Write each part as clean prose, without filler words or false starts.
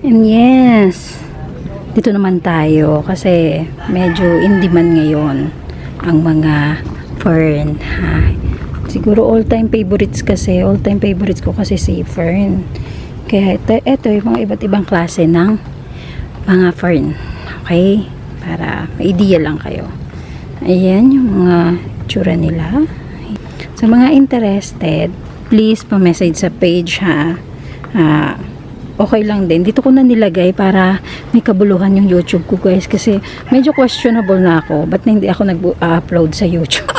And yes, dito naman tayo kasi medyo in demand ngayon ang mga fern. Ha? Siguro all-time favorites ko kasi si fern. Kaya ito yung mga iba't ibang klase ng mga fern. Okay? Para may idea lang kayo. Ayan yung mga tsura nila. Sa mga interested, please pa-message sa page ha. Okay lang din. Dito ko na nilagay para may kabuluhan yung YouTube ko guys. Kasi medyo questionable na ako. Ba't na hindi ako nag-upload sa YouTube?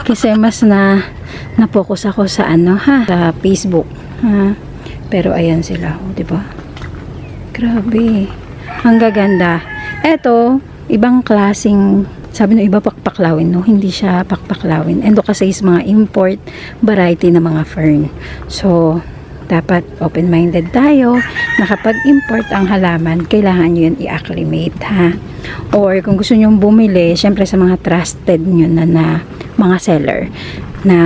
Kasi mas na-focus ako sa sa Facebook. Ha? Pero ayan sila. O, diba? Grabe. Ang gaganda. Eto, ibang klaseng, sabi ng iba pakpaklawin, no? Hindi siya pakpaklawin. Endo kasi is mga import variety na mga fern. So, dapat open-minded tayo na kapag import ang halaman, kailangan nyo yun i-acclimate, ha? Or kung gusto nyo bumili, syempre sa mga trusted nyo na mga seller na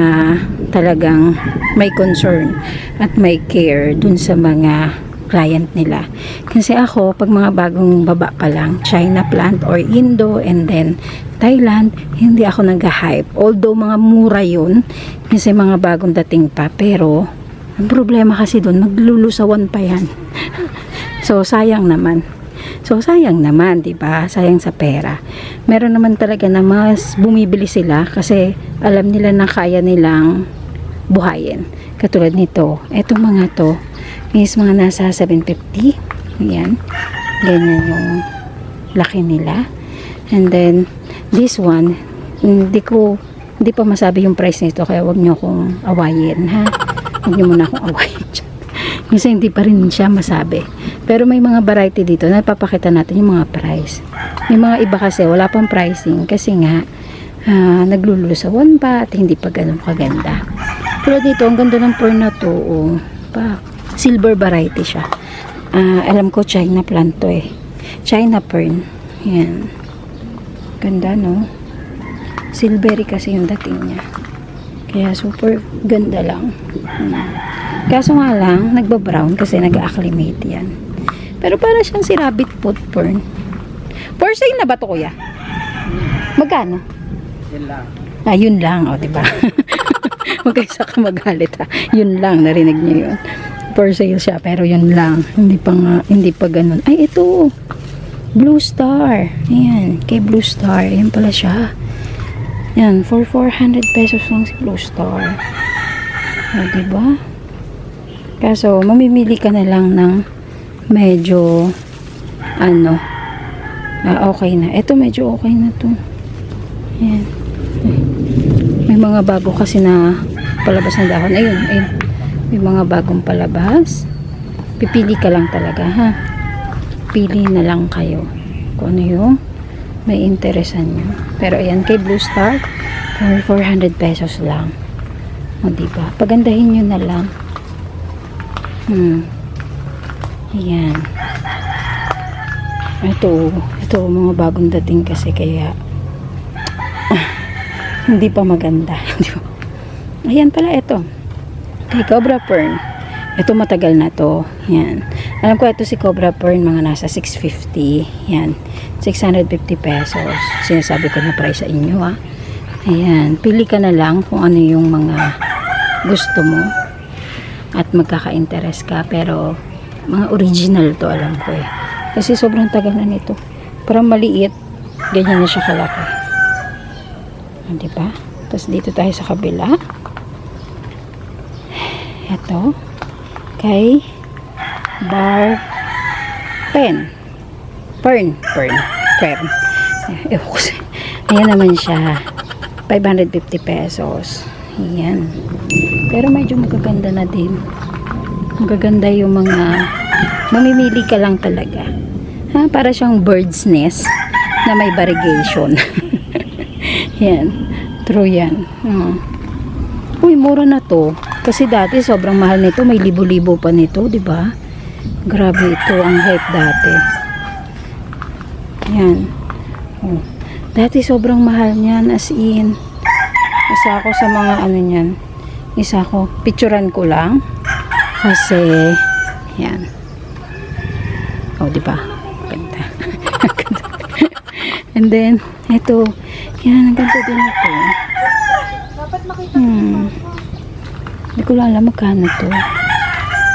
talagang may concern at may care dun sa mga client nila. Kasi ako, pag mga bagong baba pa lang, China plant or Indo and then Thailand, hindi ako nag-hype. Although mga mura yun, kasi mga bagong dating pa, pero ang problema kasi doon, maglulusawan pa yan. So, sayang naman. Diba? Sayang sa pera. Meron naman talaga na mas bumibili sila kasi alam nila na kaya nilang buhayin. Katulad nito. Etong mga to is mga nasa 750. Ayan. Ganyan yung laki nila. And then, this one, hindi pa masabi yung price nito kaya wag nyo akong awayin, ha? Huwag niyo muna akong awayin dyan. Kasi hindi pa rin siya masabi. Pero may mga variety dito na papakita natin yung mga price. May mga iba kasi wala pang pricing kasi nga naglulusawan pa at hindi pa ganun kaganda. Pero dito, ang ganda ng fern na to. Oh, silver variety siya. Alam ko China plant to eh. China fern. Yan. Ganda, no? Silvery kasi yung dating niya. Kaya super ganda lang. Kaso nga lang, nagba-brown kasi nag-acclimate yan. Pero para siyang si rabbit foot fern. For sale na ba to, kuya? Magkano? Yun lang. Yun lang. O, diba? Huwag kayo saka magalit ha. Yun lang, narinig niyo yun. For sale siya, pero yun lang. Hindi pa ganun. Ay, ito. Blue Star. Ayan, kay Blue Star. Ayan pala siya. Yan, for 400 pesos lang si Blue Star. O, diba? Kaso, mamimili ka na lang ng medyo okay na. Ito, medyo okay na to. Yan. May mga bago kasi na palabas na dahon. Ayun. May mga bagong palabas. Pipili ka lang talaga, ha? Pili na lang kayo. Kung ano yung may interesan nyo. Pero ayan, kay Blue Star, for 400 pesos lang. O, diba? Pagandahin nyo na lang. Ayan. Ito, mga bagong dating kasi kaya hindi pa maganda. Ayan pala, ito. Kay Cobra Fern. Ito, matagal na to. Ayan. Alam ko, ito si Cobra Fern, mga nasa 650. Ayan. 650 pesos. Sinasabi ko na price sa inyo, ha. Ayan. Pili ka na lang kung ano yung mga gusto mo. At magkaka-interest ka. Pero, mga original to, alam ko eh. Kasi sobrang tagal na nito. Parang maliit. Ganyan na siya kalaki. Diba? Tapos dito tayo sa kabila. Ito. Kay Fern. Ayan naman siya. 550 pesos. Ayan. Pero medyo magaganda na din. Magaganda yung mga mamimili ka lang talaga. Ha? Para siyang bird's nest na may variegation. Yan. True yan. Uy, mura na to. Kasi dati sobrang mahal nito. May libo-libo pa nito, di ba? Grabe ito. Ang hype dati. Yan. Oh. Dati sobrang mahal niyan. As in. Isa ako sa mga ano niyan. Isa ako. Picturean ko lang. Kasi yan. Oh, di ba? Ganda. And then, ito. Yan, ang ganda din ito. Hindi ko lang alam magkano to.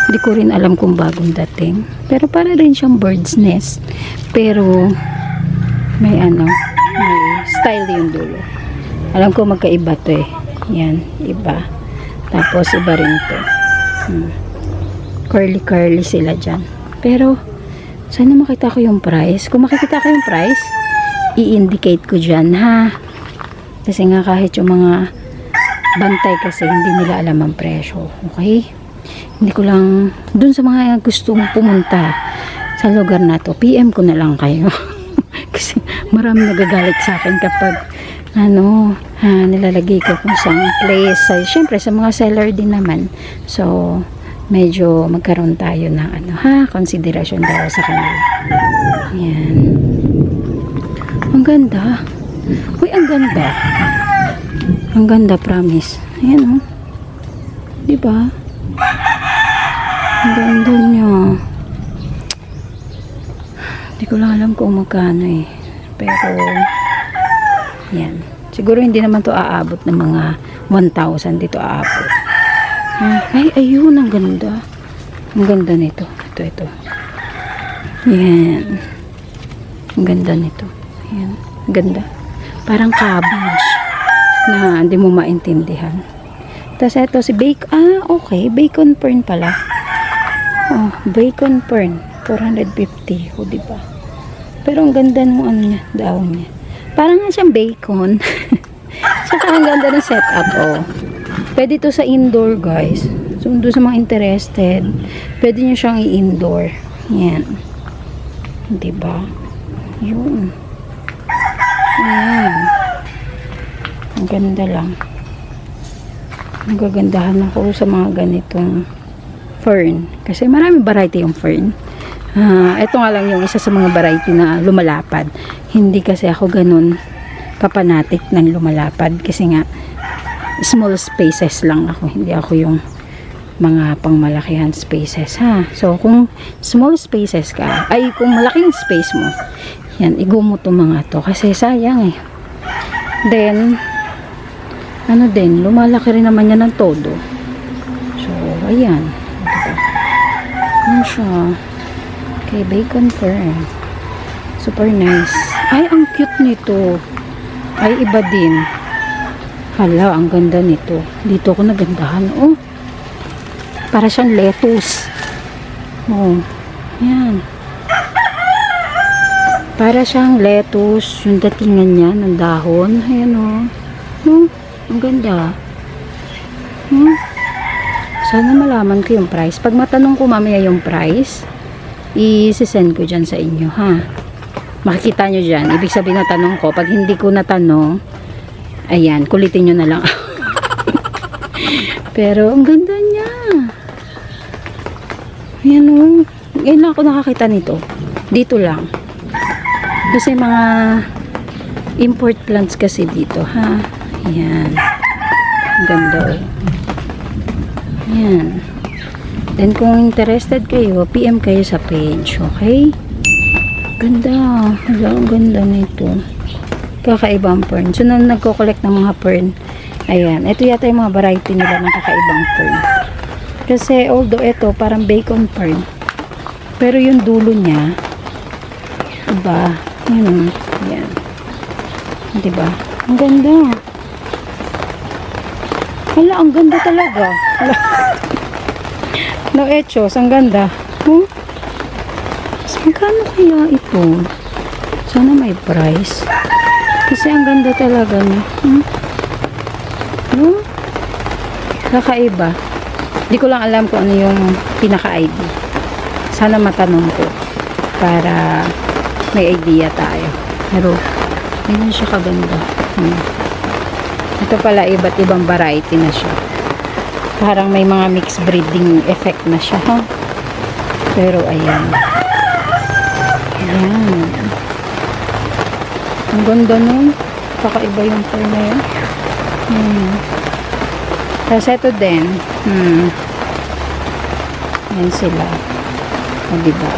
Hindi ko rin alam kung bagong dating. Pero para rin siyang bird's nest. Pero, may style yung dulo. Alam ko magkaiba to eh. Yan, iba. Tapos, iba rin to. Curly sila dyan. Pero, sana makita ko yung price. Kung makikita ko yung price, i-indicate ko dyan, ha? Kasi nga kahit yung mga bantay kasi, hindi nila alam ang presyo. Okay? Hindi ko lang, dun sa mga gustong pumunta sa lugar na to, PM ko na lang kayo. Kasi marami nagagalit sa akin kapag nilalagay ko kung saan place. Siyempre, sa mga seller din naman. So, medyo magkaroon tayo ng konsiderasyon daw sa kanila. Yan. Ang ganda. Uy, ang ganda. Ang ganda, promise. Ayan, oh. Diba? Ang ganda niya. Hindi ko lang alam kung magkano eh. Pero, yan. Siguro hindi naman to aabot ng mga 1,000 dito aabot. Ay, ayun, ang ganda. Ang ganda nito. Ito. Yan. Ang ganda nito. Yan. Ang ganda. Parang cabbage na hindi mo maintindihan. Tapos ito si okay. Bacon fern pala. Oh, bacon fern. 450. O, diba? Pero ang ganda ng niya, daon niya. Parang nga siyang bacon. Saka ang ganda ng setup, oh. Pwede to sa indoor, guys. So, doon sa mga interested, pwede nyo siyang i-indoor. Yan. Diba? Yun. Ayan. Ang ganda lang. Nagagandahan ako sa mga ganitong fern. Kasi marami variety yung fern. Ito nga lang yung isa sa mga variety na lumalapad. Hindi kasi ako ganun kapanatik ng lumalapad. Kasi nga, small spaces lang ako. Hindi ako yung mga pangmalakihan spaces, ha. So, kung small spaces ka, kung malaking space mo, yan, igo mo to mga to. Kasi sayang eh. Then, lumalaki rin naman yan ng todo. So, ayan. Diba? Ano siya? Okay, bacon fern. Super nice. Ay, ang cute nito. Ay, iba din. Hala, ang ganda nito. Dito ako nagandahan. Oh, para siyang lettuce. Oh, yan. Para siyang lettuce. Yung datingan niya ng dahon. Ayan, oh. Oh, ang ganda. Sana malaman ko yung price. Pag matanong ko mamaya yung price, i-send ko dyan sa inyo, ha. Makikita nyo dyan. Ibig sabihin na tanong ko. Pag hindi ko natanong, ayan, kulitin nyo na lang. Pero, ang ganda niya. Ayan, oh. Ngayon lang ako nakakita nito. Dito lang. Kasi mga import plants kasi dito, ha. Ayan. Ang ganda, oh. Ayan. Then, kung interested kayo, PM kayo sa page, okay? Ganda. Hala, ang ganda nito. Kakaibang fern. So, nung nagko-collect ng mga fern, ayan, ito yata yung mga variety nila ng kakaibang fern. Kasi, although ito, parang bacon fern. Pero yung dulo niya, diba? Yan. Diba? Ang ganda. Hala, ang ganda talaga. Hala. No echos, ang ganda. Magkano kaya ito? Sana may price. Kasi ang ganda talaga niya. Kakaiba. Hindi ko lang alam kung ano yung pinaka-ID. Sana matanong ko para may idea tayo. Pero, ganyan siya kaganda. Ito pala, iba't ibang variety na siya. Parang may mga mixed breeding effect na siya, ha? Pero, ayan. Ayan. Ang ganda nun. Kakaiba yung fern na yun. Tapos ito din. Ayan sila. O, diba?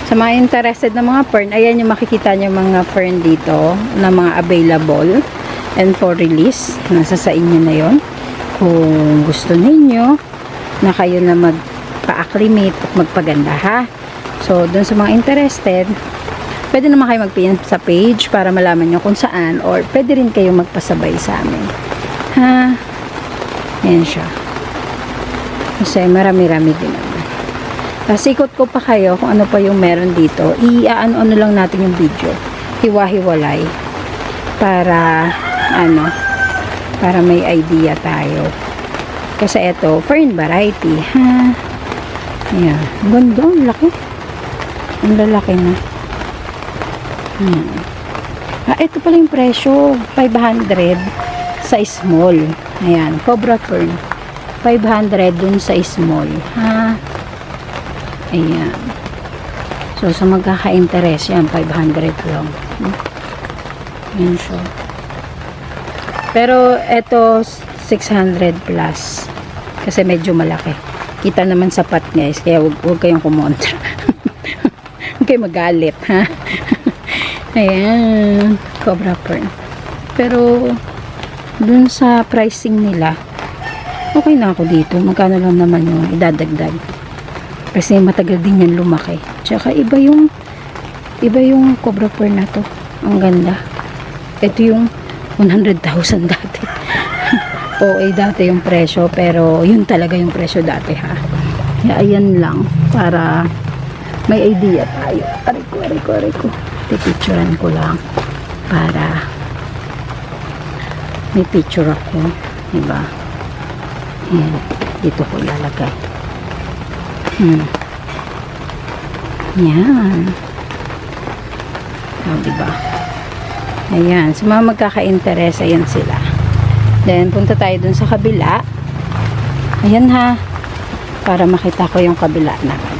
Sa mga interested na mga fern, ayan yung makikita nyo mga fern dito na mga available and for release. Nasa sa inyo na yon. Kung gusto ninyo na kayo na magpa-acclimate at magpaganda ha. So, dun sa mga interested, pwede naman kayo mag-pin sa page para malaman nyo kung saan, or pwede rin kayo magpasabay sa amin. Ha? Yan siya. Kasi marami-rami din naman. Sikot ko pa kayo kung ano pa yung meron dito. I-ano lang natin yung video. Hiwa-hiwalay. Para, para may idea tayo. Kasi ito, fern variety. Ha? Ayan. Ganda, ang laki. Ang lalaki na. Ito pala yung presyo. 500 sa small. Ayan. Cobra fern. 500 dun sa small. Ha? Ayan. So, sa magkaka-interest yan, 500 lang. Ayan siya. Pero, ito, 600 plus. Kasi medyo malaki. Kita naman sapat guys. Kaya huwag kayong kumontra. Huwag kayong magalit, ha? Ayan. Cobra fern. Pero, dun sa pricing nila, okay na ako dito. Magkano lang naman yung idadagdag. Kasi matagal din yan lumaki. Tsaka iba yung cobra fern na to. Ang ganda. Ito yung 100,000 dati. Oo, dati yung presyo. Pero yun talaga yung presyo dati ha. Kaya ayan lang. Para may idea tayo. Ariko. Pipicturean ko lang. Para may picture ako. Diba? Ayan. Dito ko ilalagay. Yan. Diba? Ayan. Sa mga magkaka-interest, ayan sila. Then, punta tayo dun sa kabila. Ayan ha. Para makita ko yung kabila naman.